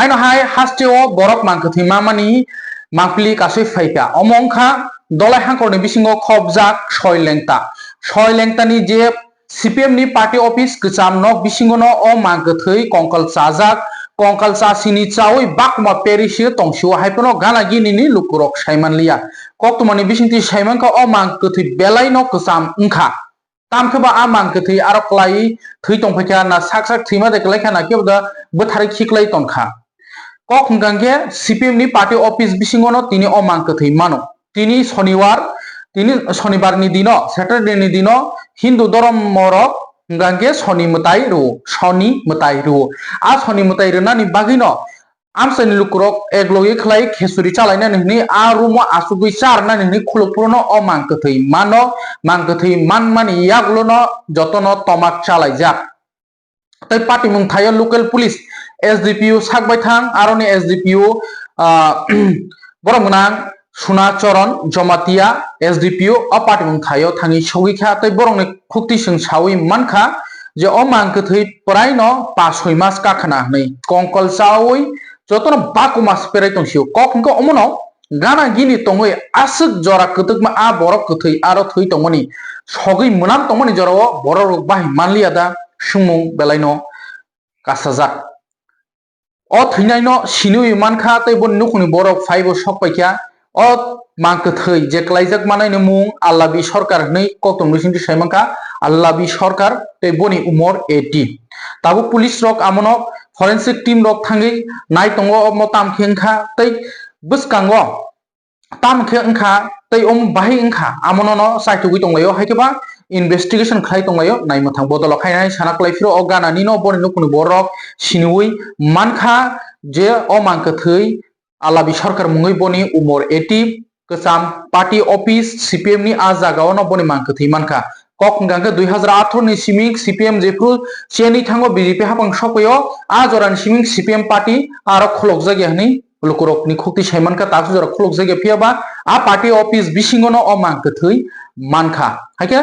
haino hai hasteo borok mangkathi mamani mangpili kasui faika omongkha dolai hangkorni bisingo khobjak soi lengta ni je CPM ni party office kcham nok bisingo no o mangkathi kongkal chajak kongkal chasini chawi bakma perisi tongsiu haipono gana gini ni lukurok saimanliya koktumani bisingti saimanka o mangkathi belai no kcham ungkha tamkhaba a mangkathi aro klai thui tongphaikha na sak thima de klaikha na kebda bothari khiklai tonkha kok hingangke CPM ni party office bisingo no tini o mangkathi mano tini shonibar ni dino Saturday ni dino Hindu dorom morok hingangke shoni mutai ru a shoni mutai rena ni bagino amsani lukurok eglogi khlai khesuri chalaina ni a rumo asugui charna ni khulupurno o mangkathi mangkathi manmani yaglono jotono tomak chalaijak tai party mung thayo local police SDPU sakbai thang aroni SDPU borongmunang Sunacharan Jamatia SDPU a party mung thayo thangi sogikha tai borongni khukti sing sawi mankha je o mangkathi prai no 5-6 mas kakhana nei kongkol chawi jotono baku mas perai tongsiu kokko omono gana gini tongoi asuk jora kutukma a borok kuthai aro thui tongmani sogui munam tongmani jorao borok bahi manliya da sumung belaino kasajak o thinai no sinui mankha tei bon nukuni borok phaibo sokpaikha o mangkathi je klaijak manai ni mung Allabi Sarkar nei koktom bisingti saimanka Allabi Sarkar tei boni umor 80 tabu police rok amono forensic team rok thangi nai tongo mo tamkhe ongkha tei bwskango tamkhe ongkha tei bahi ongkha amono no saitugui tonglayo haikeba investigation khlai tonglayo naimathang bodolo khainai sanaklai phiro o gana ni no boni nukuni borok sinui mankha je o mangkathi Allabi Sarkar mungoi boni umor 80 kcham party office CPM ni a jagao no boni mangkathi mankha kok hingangke 2018 ni siming CPM jepru cheni thango BJP hapang sokoyo a joran siming CPM party aro kholok jagya ni lukurok ni khukti saimanka taksu jora kholok jagya phiaba a party office bisingo no o mangkathi mankha haike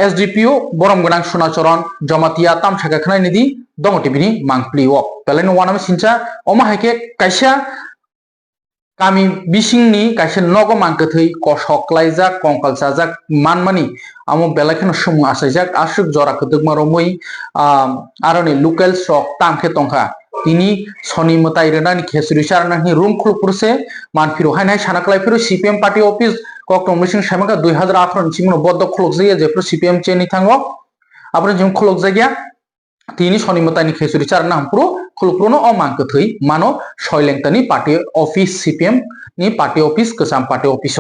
SDPU borom gonang Sunacharan Jamatia tamsaka khnai nidi dongo TV ni mangplio peleno wanam sincha oma haike kaisa kami bisingni kaisa nogo mangkathi kosok laijak kongkal chajak manmani amo belakhen sumu asaijak asuk jora kutukma romoi aroni local sok tamkhe tongkha tini soni mutai rena ni khesuri charna ni room khulpurse manphiro hainai sanaklai phiro CPM party office koktom mising saimanka 2018 ni simno boddo khulok jaya jepro CPM cheni thango apre jim khulok jaya tini soni mutai ni khesuri charna hampro khulupruno o mangkathi mano soilengtani party office CPM ni party office kesam party office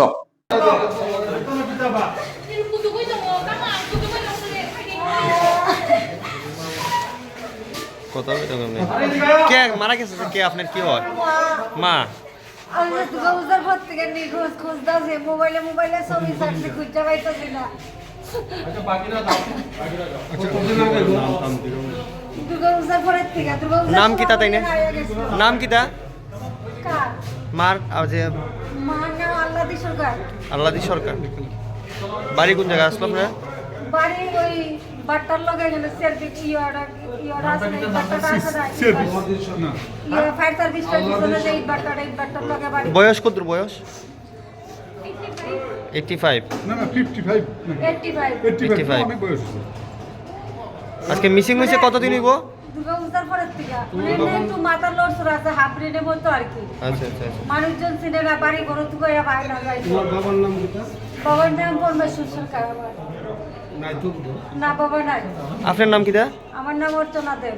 কথা বলতে কে মারা গেছে কে আপনার কি হয় মা আমরা তো গৌজার পর থেকে নিখোঁজ খোঁজ দাসে মোবাইলে ছবি ছাড়তে খুঁজে পাইতেছি না আচ্ছা বাকিরা দাও আচ্ছা গৌজার পরের থেকে নাম কি তা তাই না নাম কি তা কার মার যে মার নাম আল্লাদি সরকার বাড়ি কোন জায়গা আসলো আপনারা বাড়ি ওই বাট্টার লগে গেলে সার্ভিস ইয়োরা আছে বাট্টাটা আছে না সার্ভিস না ফায়ার সার্ভিসটা দিছনে যে বাট্টার লগে বাড়ি বয়স কত বয়স 85 না না 55 85 অনেক বয়স আজকে মিসিং হইছে কতদিন হইব দুর্গাপূজার পরের থেকে একটু মাথার লড়ছড় আছে হাফ ব্রেনের মতো আর কি আচ্ছা আচ্ছা মানুষজন চিনে না বাড়ি ঘর থেকে বাইরে না যায় তোমার বাবার নাম কি বাবার নাম পরমেশ্বর সরকার আমার নাই তো না বাবা নাই আপনার নাম কি দা আমার নাম অর্চনা দেব